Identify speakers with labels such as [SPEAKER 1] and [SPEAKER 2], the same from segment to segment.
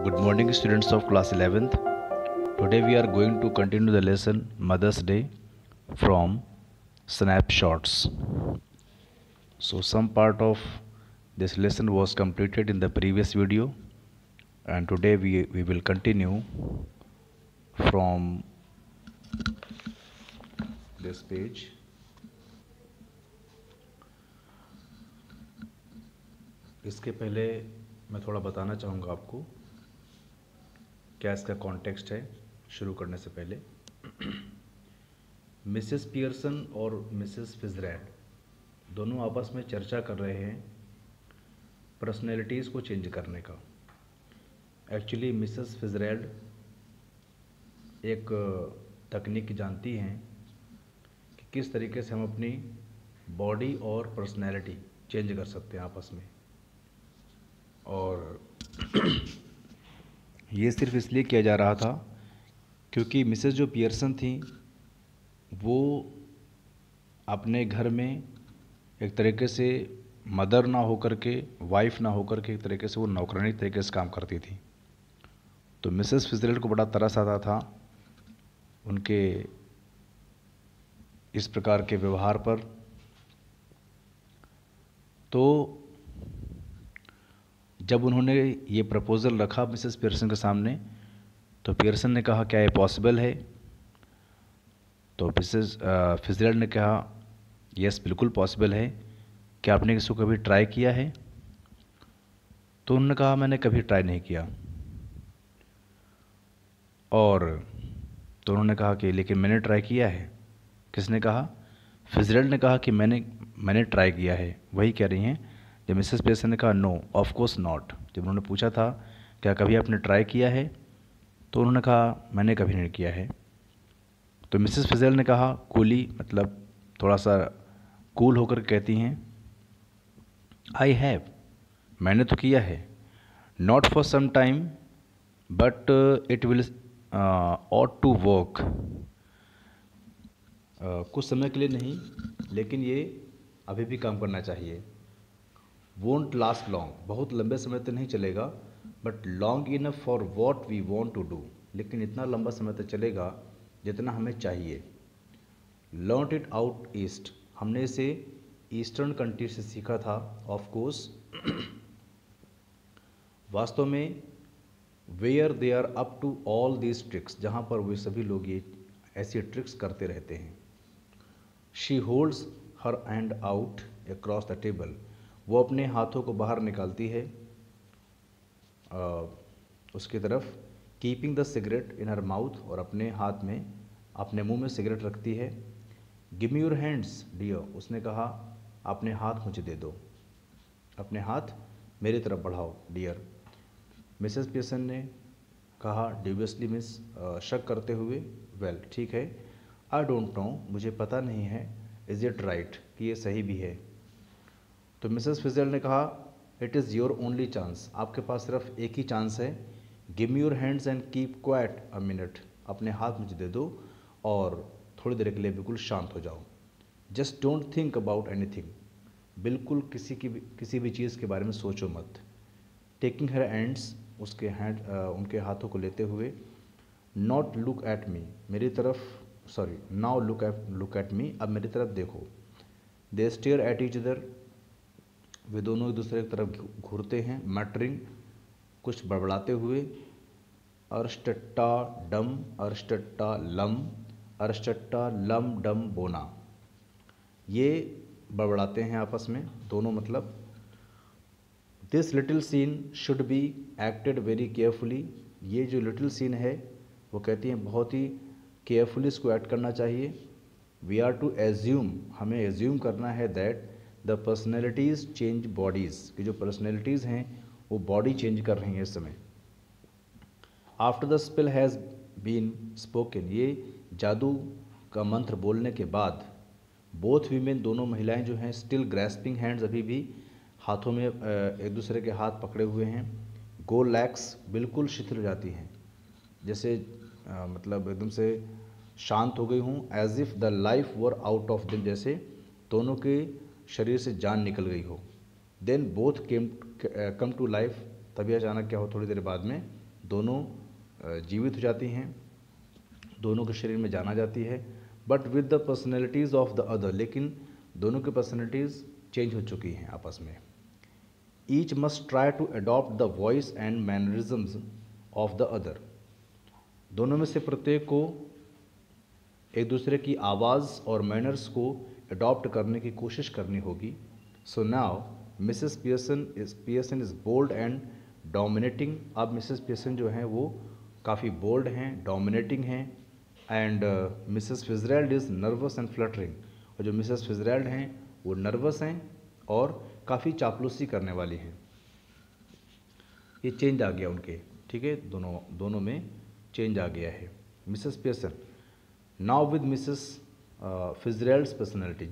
[SPEAKER 1] Good morning, students of class 11th. Today we are going to continue the lesson Mother's Day from snapshots. So some part of this lesson was completed in the previous video, and today we will continue from this page. इसके पहले मैं थोड़ा बताना चाहूँगा आपको क्या इसका context है शुरू करने से पहले। मिसेस पियर्सन और मिसेस फिजरैल्ड दोनों आपस में चर्चा कर रहे हैं पर्सनैलिटीज़ को चेंज करने का। एक्चुअली मिसेस फिजरैल्ड एक तकनीक जानती हैं कि किस तरीके से हम अपनी बॉडी और पर्सनैलिटी चेंज कर सकते हैं आपस में, और ये सिर्फ इसलिए किया जा रहा था क्योंकि मिसेस जो पियर्सन थी वो अपने घर में एक तरीके से मदर ना होकर के, वाइफ ना होकर के, एक तरीके से वो नौकरानी तरीके से काम करती थी। तो मिसेस फिजरैल्ड को बड़ा तरस आता था उनके इस प्रकार के व्यवहार पर। तो जब उन्होंने ये प्रपोज़ल रखा मिसेस पियर्सन के सामने, तो पियर्सन ने कहा क्या ये पॉसिबल है? तो मिसेस फिजरैल्ड ने कहा यस बिल्कुल पॉसिबल है, क्या आपने इसको कभी ट्राई किया है? तो उन्होंने कहा मैंने कभी ट्राई नहीं किया। और तो उन्होंने कहा कि लेकिन मैंने ट्राई किया है। किसने कहा? फिजरैल्ड ने कहा कि मैंने ट्राई किया है। वही कह रही हैं। जब मिसेस पियर्सन ने कहा नो ऑफ कोर्स नॉट, जब उन्होंने पूछा था क्या कभी आपने ट्राई किया है, तो उन्होंने कहा मैंने कभी नहीं किया है। तो मिसेस फिजरैल्ड ने कहा कूली, मतलब थोड़ा सा कूल होकर कहती हैं आई हैव, मैंने तो किया है, not for some time but it will ought to work, कुछ समय के लिए नहीं लेकिन ये अभी भी काम करना चाहिए। वोंट लास्ट लॉन्ग, बहुत लंबे समय तक नहीं चलेगा, but long enough for what we want to do, लेकिन इतना लंबा समय तक चलेगा जितना हमें चाहिए। लर्न इट आउट ईस्ट, हमने इसे ईस्टर्न कंट्री से सीखा था ऑफ कोर्स। वास्तव में where they are up to all these tricks, जहाँ पर वे सभी लोग ये ऐसी ट्रिक्स करते रहते हैं। She holds her hand out across the table, वो अपने हाथों को बाहर निकालती है उसकी तरफ। Keeping the cigarette in her mouth, और अपने हाथ में, अपने मुंह में सिगरेट रखती है। Give me your hands dear, उसने कहा अपने हाथ मुझे दे दो, अपने हाथ मेरी तरफ बढ़ाओ डियर। मिसेस पियर्सन ने कहा ड्यूबियसली, मिस, शक करते हुए, वेल ठीक है, आई डोंट नो, मुझे पता नहीं है, इज़ इट राइट, कि ये सही भी है। तो मिसेस फिजरैल्ड ने कहा it is your only chance, आपके पास सिर्फ एक ही चांस है। Give me your hands and keep quite a minute, अपने हाथ मुझे दे दो और थोड़ी देर के लिए बिल्कुल शांत हो जाओ। Just don't think about anything, बिल्कुल किसी भी चीज़ के बारे में सोचो मत। टेकिंग हर हैंड्स, उनके हाथों को लेते हुए। नॉट लुक एट मी, मेरी तरफ, sorry, now look at me, अब मेरी तरफ देखो। दे स्टेयर एट ईच अदर, वे दोनों एक दूसरे की तरफ घूरते हैं। मैटरिंग, कुछ बड़बड़ाते हुए। अर्स्टट्टा डम, अर्स्टट्टा लम, अर्स्टट्टा लम डम बोना, ये बड़बड़ाते हैं आपस में दोनों। मतलब this little scene should be acted very carefully, ये जो लिटिल सीन है वो कहती हैं बहुत ही केयरफुली इसको एक्ट करना चाहिए। वी आर टू एज्यूम, हमें एज्यूम करना है that the personalities change bodies, कि जो पर्सनैलिटीज़ हैं वो बॉडी चेंज कर रही हैं इस समय। After the spell has been spoken, ये जादू का मंत्र बोलने के बाद, बोथ वीमेन, दोनों महिलाएं जो हैं, स्टिल ग्रैस्पिंग हैंड्स, अभी भी हाथों में एक दूसरे के हाथ पकड़े हुए हैं। गो लैक्स, बिल्कुल शिथिल हो जाती हैं, जैसे मतलब एकदम से शांत हो गई हूँ। As if the life were out of them, जैसे दोनों के शरीर से जान निकल गई हो। Then both come to life, तभी अचानक क्या हो, थोड़ी देर बाद में दोनों जीवित हो जाती हैं, दोनों के शरीर में जान आ जाती है, but with the personalities of the other, लेकिन दोनों की पर्सनैलिटीज़ चेंज हो चुकी हैं आपस में। Each must try to adopt the voice and mannerisms of the other, दोनों में से प्रत्येक को एक दूसरे की आवाज़ और मैनर्स को अडॉप्ट करने की कोशिश करनी होगी। So now Mrs Pearson is bold and dominating. अब मिसेस पियर्सन जो हैं वो काफ़ी बोल्ड हैं, डोमिनेटिंग हैं। And Mrs Fitzgerald is nervous and fluttering, और जो मिसेस फिजरैल्ड हैं वो नर्वस हैं और काफ़ी चापलूसी करने वाली हैं। ये चेंज आ गया उनके, ठीक है, दोनों में चेंज आ गया है। Mrs Pearson now with Mrs Fitzgerald's personality,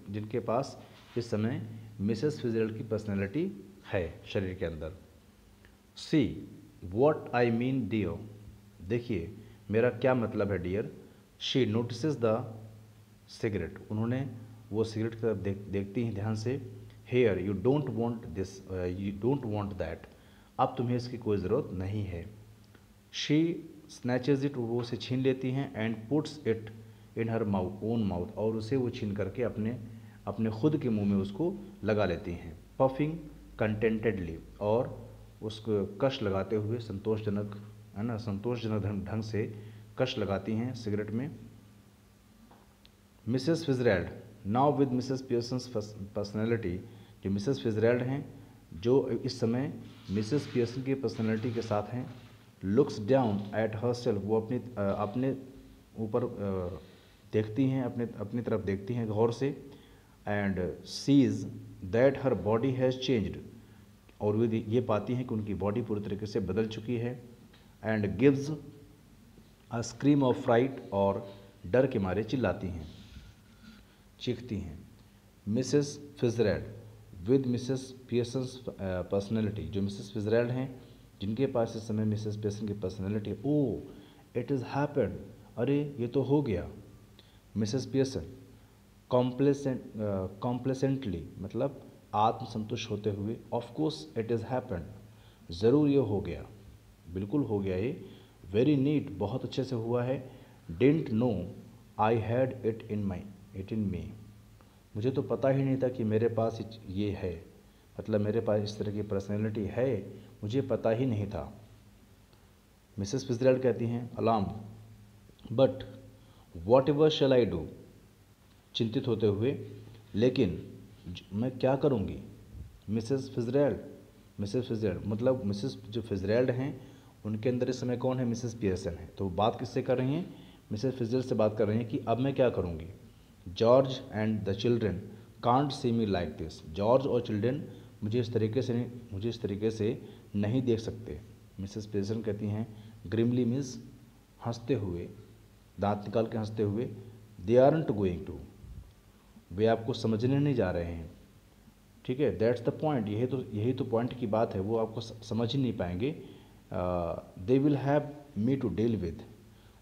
[SPEAKER 1] जिनके पास इस समय मिसेस फिजरैल्ड की पर्सनैलिटी है शरीर के अंदर। See what I mean dear, देखिए मेरा क्या मतलब है dear. She notices the cigarette, उन्होंने वो सिगरेट की तरफ देखती हैं ध्यान से। Hair you don't want this, you don't want that, अब तुम्हें इसकी कोई ज़रूरत नहीं है। शी स्नैचेज इट, वो उसे छीन लेती हैं। And puts it in her own mouth, और उसे वो छीन करके अपने खुद के मुंह में उसको लगा लेती हैं। पफिंग कंटेंटेडली, और उसको कश लगाते हुए, संतोषजनक है ना, संतोषजनक ढंग से कश लगाती हैं सिगरेट में। Mrs Fitzgerald now with Mrs Pearson's personality, जो मिसेस फिजरैल्ड हैं जो इस समय मिसेस पियर्सन की पर्सनैलिटी के साथ हैं। Looks down at her self, वो अपने ऊपर देखती हैं, अपनी तरफ देखती हैं गौर से। And sees that her body has changed, और वो ये पाती हैं कि उनकी बॉडी पूरी तरीके से बदल चुकी है। And gives a scream of fright, और डर के मारे चिल्लाती हैं, चीखती हैं। Mrs Fitzgerald with Mrs Pearson's personality, जो मिसेस फिजरैल्ड हैं जिनके पास इस समय मिसेस पियर्सन की पर्सनैलिटी है। ओ इट इज़ हैपेंड, अरे ये तो हो गया। मिसेस पियर्सन कॉम्प्लेसेंटली, मतलब आत्मसंतुष्ट होते हुए। Of course it is happened, ज़रूर ये हो गया, बिल्कुल हो गया ये। वेरी नीट, बहुत अच्छे से हुआ है। Didn't know I had it in me, मुझे तो पता ही नहीं था कि मेरे पास ये है, मतलब मेरे पास इस तरह की पर्सनैलिटी है, मुझे पता ही नहीं था। मिसेस फिजरैल्ड कहती हैं alarm, but whatever shall I do, चिंतित होते हुए, लेकिन मैं क्या करूँगी। मिसेस फिजरैल्ड मतलब मिसेस जो फिजरैल्ड हैं उनके अंदर इस समय कौन है, मिसेस पियर्सन है। तो बात किससे कर रही हैं, मिसेस फिजरैल्ड से बात कर रही हैं कि अब मैं क्या करूँगी। George and the children can't see me like this, George और चिल्ड्रन मुझे इस तरीके से नहीं देख सकते। मिसेस पियर्सन कहती हैं ग्रिमली मीन्स हंसते हुए, दांत निकाल के हंसते हुए। दे आरंट गोइंग टू, वे आपको समझने नहीं जा रहे हैं, ठीक है। दैट्स द पॉइंट, यही तो पॉइंट की बात है, वो आपको समझ ही नहीं पाएंगे। They will have me to deal with,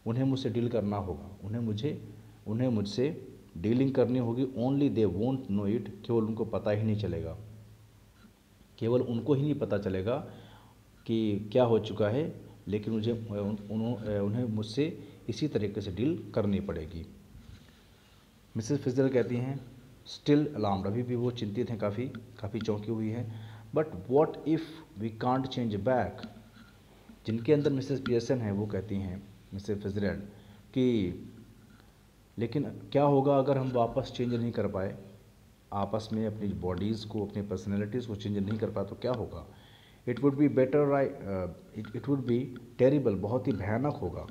[SPEAKER 1] उन्हें मुझसे डील करना होगा, उन्हें मुझसे डीलिंग करनी होगी। Only they won't know it, केवल उनको पता ही नहीं चलेगा, केवल उनको ही नहीं पता चलेगा कि क्या हो चुका है, लेकिन उन्हें मुझसे इसी तरीके से डील करनी पड़ेगी। मिसेस फिजरैल्ड कहती हैं स्टिल अलार्म्ड, अभी भी वो चिंतित हैं, काफ़ी चौंकी हुई हैं। But what if we can't change back, जिनके अंदर मिसेस पियर्सन है वो कहती हैं मिसेस फिजरैल्ड कि लेकिन क्या होगा अगर हम वापस चेंज नहीं कर पाए, आपस में अपनी बॉडीज़ को, अपनी पर्सनैलिटीज़ को चेंज नहीं कर पाए तो क्या होगा। It would be better, it would be terrible, बहुत ही भयानक होगा।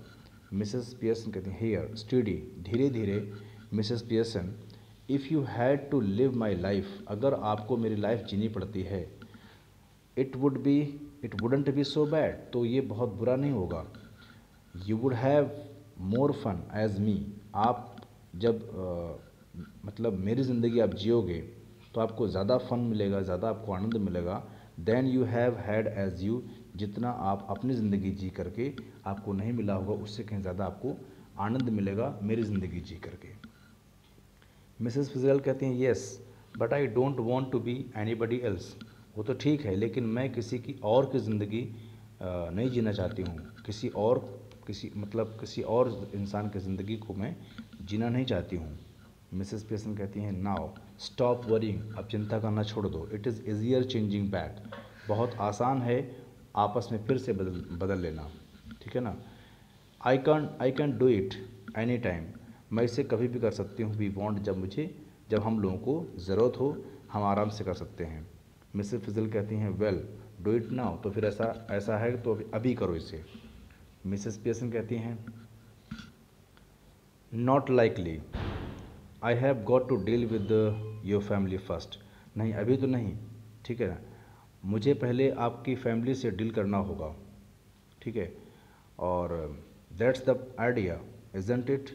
[SPEAKER 1] मिसेस पियर्सन कहती हैं हियर स्टडी, धीरे धीरे। Mrs Pearson if you had to live my life, अगर आपको मेरी लाइफ जीनी पड़ती है, it wouldn't be so bad, तो ये बहुत बुरा नहीं होगा। You would have more fun as me, आप जब मतलब मेरी ज़िंदगी आप जियोगे तो आपको ज़्यादा फन मिलेगा, ज़्यादा आपको आनंद मिलेगा। Then you have had as you, जितना आप अपनी ज़िंदगी जी करके आपको नहीं मिला होगा, उससे कहीं ज़्यादा आपको आनंद मिलेगा मेरी ज़िंदगी जी करके। मिसेस फिजरैल्ड कहती हैं yes but I don't want to be anybody else, वो तो ठीक है लेकिन मैं किसी की और की ज़िंदगी नहीं जीना चाहती हूँ, किसी और इंसान की ज़िंदगी को मैं जीना नहीं चाहती हूँ। मिसेस पियर्सन कहती हैं नाउ स्टॉप वरिंग, अब चिंता करना छोड़ दो। It is easier changing back, बहुत आसान है आपस में फिर से बदल लेना, ठीक है ना। I can do it any time, मैं इसे कभी भी कर सकती हूँ। वी वॉन्ट, जब हम लोगों को ज़रूरत हो हम आराम से कर सकते हैं। मिसेस फिजल कहती हैं वेल डू इट नाउ, तो फिर ऐसा है तो अभी करो इसे। मिसेस पियर्सन कहती हैं not likely, I have got to deal with your family first, नहीं अभी तो नहीं, ठीक है ना, मुझे पहले आपकी फैमिली से डील करना होगा, ठीक है। और that's the idea isn't it,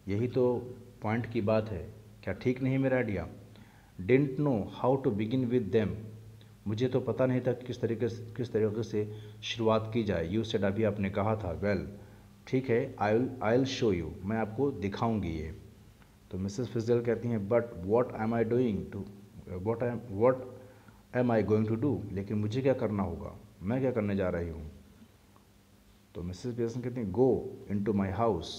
[SPEAKER 1] यही तो पॉइंट की बात है, क्या ठीक नहीं मेरा idea. Didn't know how to begin with them, मुझे तो पता नहीं था कि किस तरीके से शुरुआत की जाए। यू सेड, अभी आपने कहा था। वेल ठीक है, आई विल शो यू, मैं आपको दिखाऊंगी ये। तो मिसेस फिजल कहती हैं but what am I doing to what am I going to do, लेकिन मुझे क्या करना होगा, मैं क्या करने जा रही हूँ। तो मिसेस पियर्सन कहती हैं go in to my house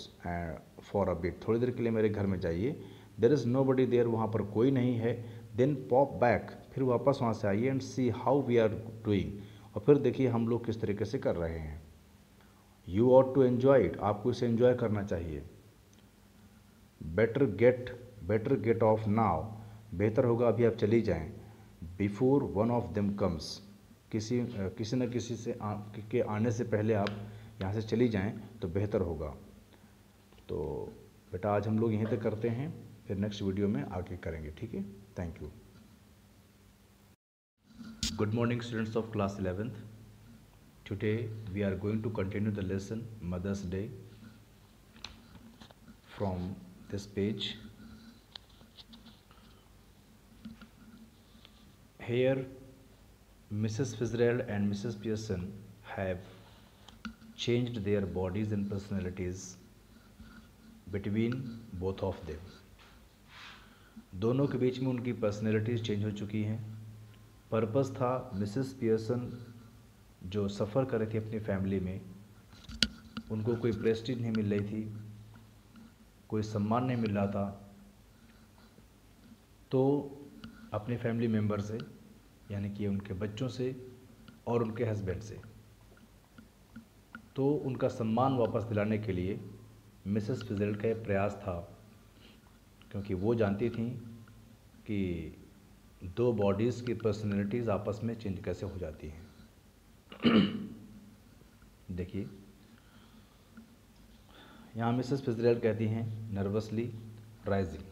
[SPEAKER 1] for a bit, थोड़ी देर के लिए मेरे घर में जाइए। There is nobody there, वहाँ पर कोई नहीं है। देन पॉप बैक, फिर वापस वहाँ से आइए and see how we are doing, और फिर देखिए हम लोग किस तरीके से कर रहे हैं। You ought to enjoy it, आपको इसे एन्जॉय करना चाहिए। बेटर गेट ऑफ नाउ, बेहतर होगा अभी आप चली जाएं। Before one of them comes, किसी न किसी के आने से पहले आप यहाँ से चली जाएं तो बेहतर होगा। तो बेटा आज हम लोग यहीं तक करते हैं, फिर नेक्स्ट वीडियो में आगे करेंगे, ठीक है। Thank you. Good morning students of class 11th। Today we are going to continue the lesson mother's day from this page. Here Mrs. Fitzgerald and Mrs. Pearson have changed their bodies and personalities between both of them. दोनों के बीच में उनकी personalities change हो चुकी हैं। Purpose था Mrs Pearson जो सफ़र कर रही थी अपनी फैमिली में, उनको कोई प्रेस्टीज नहीं मिल रही थी, कोई सम्मान नहीं मिल रहा था, तो अपने फैमिली मेम्बर से यानी कि उनके बच्चों से और उनके हस्बैंड से, तो उनका सम्मान वापस दिलाने के लिए मिसेस फिजर्ड का ये प्रयास था, क्योंकि वो जानती थीं कि दो बॉडीज़ की पर्सनैलिटीज़ आपस में चेंज कैसे हो जाती हैं। देखिए यहाँ मिसेस फिजरेल कहती हैं नर्वसली राइजिंग,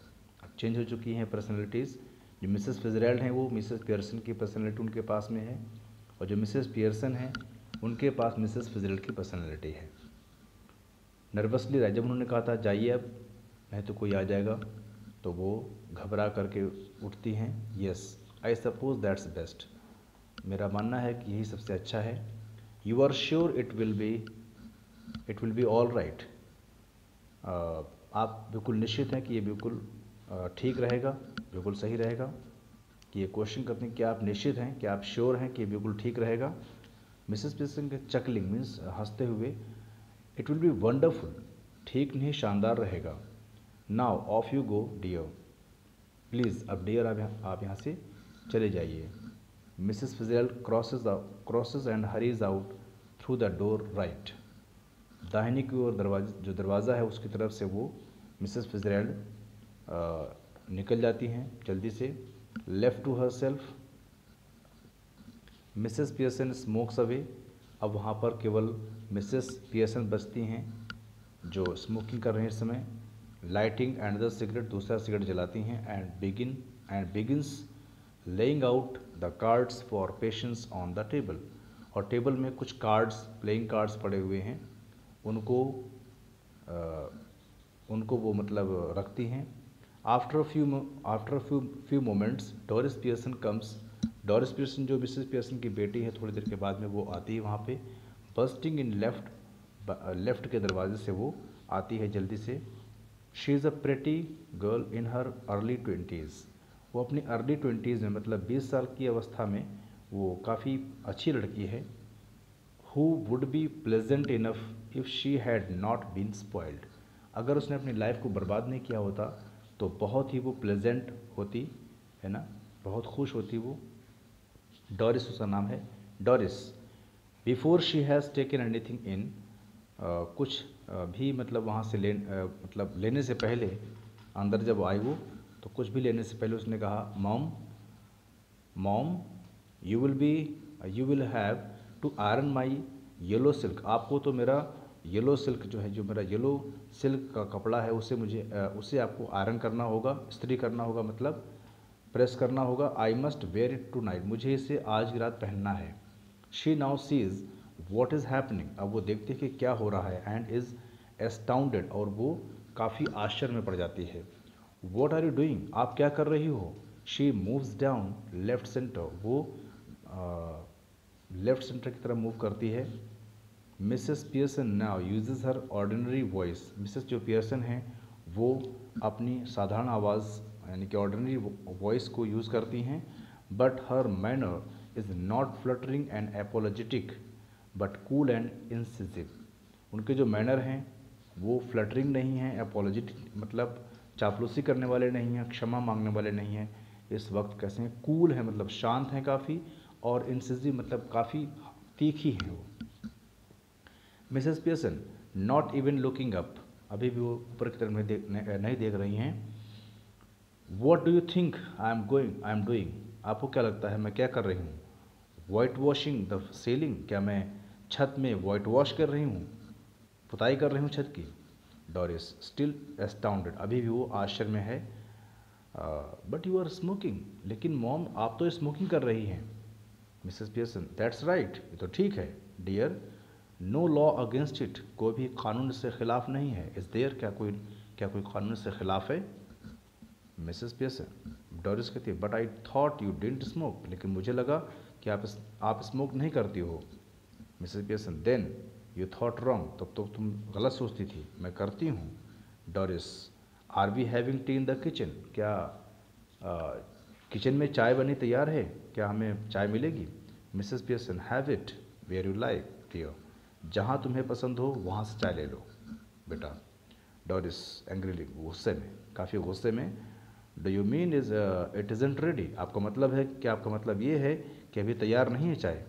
[SPEAKER 1] अब चेंज हो चुकी हैं पर्सनैलिटीज़। जो मिसेस फिजरेल हैं वो मिसेस पियर्सन की पर्सनैलिटी उनके पास में है, और जो मिसेस पियर्सन हैं उनके पास मिसेस फिजरेल की पर्सनैलिटी है। नर्वसली राइज, जब उन्होंने कहा था जाइए अब नहीं तो कोई आ जाएगा, तो वो घबरा करके उठती हैं। Yes I suppose that's best, मेरा मानना है कि यही सबसे अच्छा है। You are sure it will be all right, आप बिल्कुल निश्चित हैं कि ये बिल्कुल ठीक रहेगा, बिल्कुल सही रहेगा। कि ये क्वेश्चन करते हैं कि आप निश्चित हैं, कि आप श्योर हैं कि ये बिल्कुल ठीक रहेगा। मिसेस पियर्सन के चकलिंग मीन्स हंसते हुए, इट विल बी वंडरफुल, ठीक नहीं शानदार रहेगा। Now off you go dear, please अब डियर आप यहाँ से चले जाइए। Mrs Fitzgerald crosses and hurries out through the door right, दाहिनी की ओर दरवाज़ा है उसकी तरफ से वो मिसेस फिजरेल निकल जाती हैं जल्दी से। Left to herself Mrs Pearson smokes away, अब वहाँ पर केवल मिसेस पियर्सन बचती हैं जो स्मोकिंग कर रहे हैं इस समय। लाइटिंग एंड द सिगरेट, दूसरा सिगरेट जलाती हैं। And begins laying out the cards for patients on the table, और टेबल में कुछ कार्ड्स, प्लेइंग कार्ड्स पड़े हुए हैं, उनको वो मतलब रखती हैं। After few moments Doris Pearson comes, Doris Pearson जो मिसेस पियर्सन की बेटी है, थोड़ी देर के बाद में वो आती है वहाँ पे। बस्टिंग इन लेफ्ट के दरवाजे से वो आती है जल्दी से। She is a pretty girl in her early 20s, वो अपनी अर्ली 20s में मतलब 20 साल की अवस्था में वो काफ़ी अच्छी लड़की है। Who would be pleasant enough if she had not been spoiled. अगर उसने अपनी लाइफ को बर्बाद नहीं किया होता तो बहुत ही वो प्लेजेंट होती, है ना, बहुत खुश होती वो। डॉरिस उसका नाम है, Doris. Before she has taken anything in, कुछ भी मतलब वहाँ से मतलब लेने से पहले, अंदर जब आई वो तो कुछ भी लेने से पहले उसने कहा, mom mom you will have to iron my yellow silk. आपको तो मेरा येलो सिल्क जो है, जो मेरा येलो सिल्क का कपड़ा है, उसे आपको आयरन करना होगा, इस्त्री करना होगा, मतलब प्रेस करना होगा। I must wear it tonight, मुझे इसे आज की रात पहनना है। She now sees what is happening, अब वो देखती है कि क्या हो रहा है, एंड इज़ एस्टाउंडेड, और वो काफ़ी आश्चर्य में पड़ जाती है। वॉट आर यू डूइंग, आप क्या कर रही हो। She moves down left centre, वो लेफ्ट सेंटर की तरफ मूव करती है। मिसेस पियर्सन नाउ यूजेस हर ऑर्डिनरी वॉइस, मिसेस जो पियर्सन हैं वो अपनी साधारण आवाज़ यानी कि ऑर्डिनरी वॉइस को यूज़ करती हैं। But her manner is not fluttering and apologetic but cool and incisive. उनके जो मैनर हैं वो फ्लटरिंग नहीं हैं, एपोलॉजेटिक मतलब चापलूसी करने वाले नहीं हैं, क्षमा मांगने वाले नहीं हैं, इस वक्त कैसे हैं, कूल हैं मतलब शांत हैं काफ़ी, और इंसिसिव मतलब काफ़ी तीखी हैं वो। Mrs Pearson not even looking up, अभी भी वो ऊपर की तरफ नहीं देख रही हैं। What do you think I am doing, आपको क्या लगता है मैं क्या कर रही हूँ। वाइट वॉशिंग द सीलिंग, क्या मैं छत में वाइट वॉश कर रही हूँ, पुताई कर रही हूँ छत की। डॉरिस स्टिल एस्टाउंडेड, अभी भी वो आश्चर्य में है। बट यू आर स्मोकिंग, लेकिन मॉम आप तो स्मोकिंग कर रही हैं। मिसेस पियर्सन दैट्स राइट, ये तो ठीक है dear, no law against it, कोई भी कानून से खिलाफ नहीं है। इज़ देयर, क्या कोई कानून से खिलाफ है। मिसेस पियर्सन, डॉरिस कहती है but I thought you didn't smoke, लेकिन मुझे लगा कि आप स्मोक नहीं करती हो। Mrs Pearson then you thought wrong, तब तो तुम गलत सोचती थी, मैं करती हूँ। Doris are we having tea in the kitchen, क्या किचन में चाय बनी तैयार है, क्या हमें चाय मिलेगी। Mrs Pearson have it where you like dear, जहाँ तुम्हें पसंद हो वहाँ से चाय ले लो बेटा। डॉरिस एंग्रीली, गुस्से में, काफ़ी गुस्से में, do you mean is it isn't ready, आपका मतलब है कि आपका मतलब ये है कि अभी तैयार नहीं है चाय।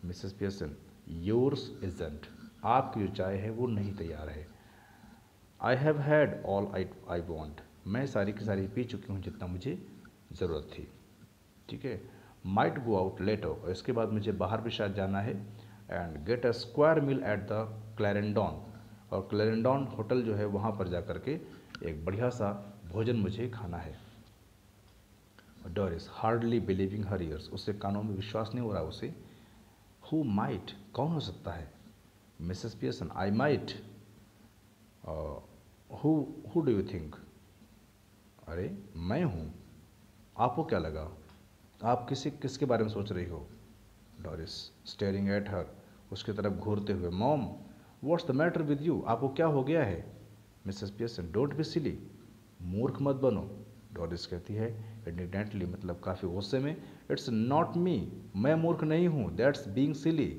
[SPEAKER 1] मिसेस पियर्सन योर्स इज़ंट, आपकी जो चाय है वो नहीं तैयार है। I have had all I want, मैं सारी की सारी पी चुकी हूँ जितना मुझे ज़रूरत थी, ठीक है। माइट गो आउट लेटर, और इसके बाद मुझे बाहर भी शायद जाना है। And get a square meal at the Clarendon, और क्लैरेंडॉन होटल जो है वहाँ पर जा कर के एक बढ़िया सा भोजन मुझे खाना है। डॉरिस हार्डली बिलीविंग हर ईयर्स, उससे कानों में विश्वास नहीं हो रहा उसे। हु माइट, कौन हो सकता है। Mrs Pearson I might, who do you think, अरे मैं हूँ, आपको क्या लगा, आप किसके बारे में सोच रही हो। डॉरिस स्टेयरिंग एट हर, उसकी तरफ घूरते हुए, mom what's the matter with you, आपको क्या हो गया है। Mrs Pearson don't be silly, मूर्ख मत बनो। डॉरिस कहती है इंडिग्नेंटली, मतलब काफ़ी गुस्से में, इट्स नॉट मी, मैं मूर्ख नहीं हूँ, दैट्स बीइंग सिली,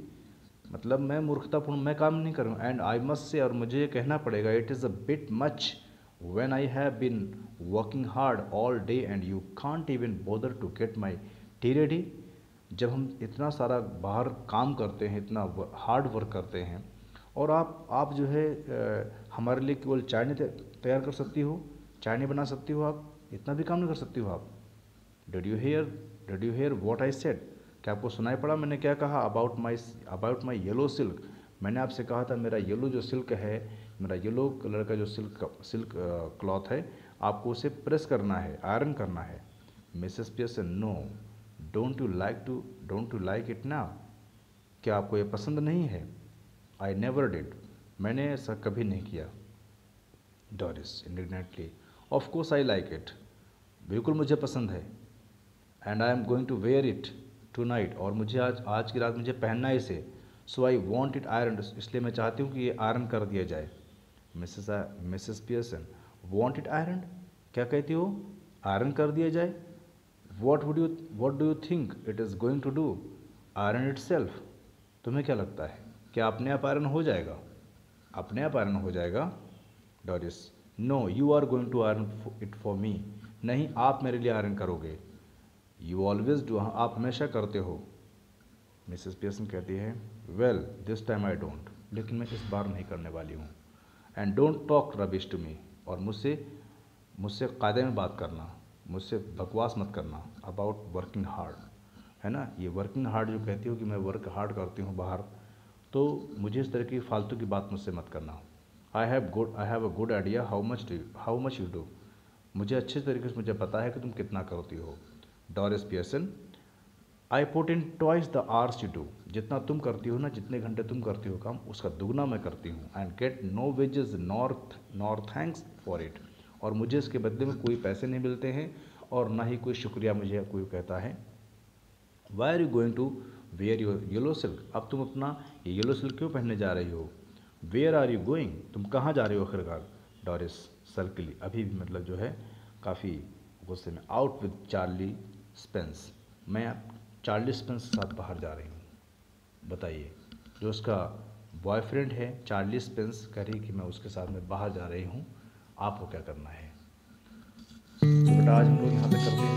[SPEAKER 1] मतलब मैं मूर्खतापूर्ण मैं काम नहीं कर रहा हूँ। एंड आई मस्ट से, और मुझे ये कहना पड़ेगा, it is a bit much when I have been working hard all day and you can't even bother to get my tea ready. जब हम इतना सारा बाहर काम करते हैं, इतना हार्ड वर्क करते हैं, और आप जो है हमारे लिए केवल चाय नहीं तैयार कर सकती हो, चाय नहीं बना सकती हो, आप इतना भी काम नहीं कर सकती हो आप। Did you here what I said, क्या आपको सुनाई पड़ा मैंने क्या कहा। अबाउट माई येलो सिल्क, मैंने आपसे कहा था मेरा येलो जो सिल्क है, मेरा येलो कलर का जो सिल्क क्लॉथ है, आपको उसे प्रेस करना है, आयरन करना है। Mrs Pearson no, don't you like it ना, क्या आपको ये पसंद नहीं है। आई नेवर डिड, मैंने ऐसा कभी नहीं किया। Doris indignantly of course I like it, बिल्कुल मुझे पसंद है। And I am going to wear it tonight, और मुझे आज की रात मुझे पहनना है इसे। So I want it iron, इसलिए मैं चाहती हूँ कि ये आयरन कर दिया जाए। Mrs Pearson want it iron, क्या कहती हो, आयरन कर दिया जाए। What do you think it is going to do, iron itself, तुम्हें क्या लगता है। क्या अपने आप आयरन हो जाएगा? अपने आप आयरन हो जाएगा। Doris, no you are going to iron it for me. नहीं, आप मेरे लिए आयरन करोगे। यू ऑलवेज डू, आप हमेशा करते हो। मिसेस पियर्सन कहती है, well this time I don't, लेकिन मैं इस बार नहीं करने वाली हूँ। And don't talk rubbish to me, और मुझसे मुझसे कायदे में बात करना, मुझसे बकवास मत करना अबाउट वर्किंग हार्ड, है ना। ये वर्किंग हार्ड जो कहती हो कि मैं वर्क हार्ड करती हूँ बाहर, तो मुझे इस तरह की फालतू की बात मुझसे मत करना। I have a good idea how much you do, मुझे अच्छे तरीके से मुझे पता है कि तुम कितना करती हो। Doris Pearson, I put in twice the hours you do, जितना तुम करती हो ना, जितने घंटे तुम करती हो काम, उसका दुगना मैं करती हूँ। And get no wages nor thanks for it, और मुझे इसके बदले में कोई पैसे नहीं मिलते हैं और ना ही कोई शुक्रिया मुझे कोई कहता है। Why are you going to wear your yellow silk, अब तुम अपना ये येलो सिल्क क्यों पहनने जा रही हो? वेयर आर यू गोइंग, तुम कहाँ जा रहे हो आखिरकार? डॉरिस सर्कली, अभी भी मतलब जो है काफ़ी गुस्से में, आउट विद चार्ली स्पेंस, मैं चार्ली स्पेंस के साथ बाहर जा रही हूँ। बताइए, जो उसका बॉयफ्रेंड है चार्ली स्पेंस कह रही कि मैं उसके साथ में बाहर जा रही हूँ, आपको क्या करना है? तो बेटा आज हम लोग यहाँ पे करते हैं।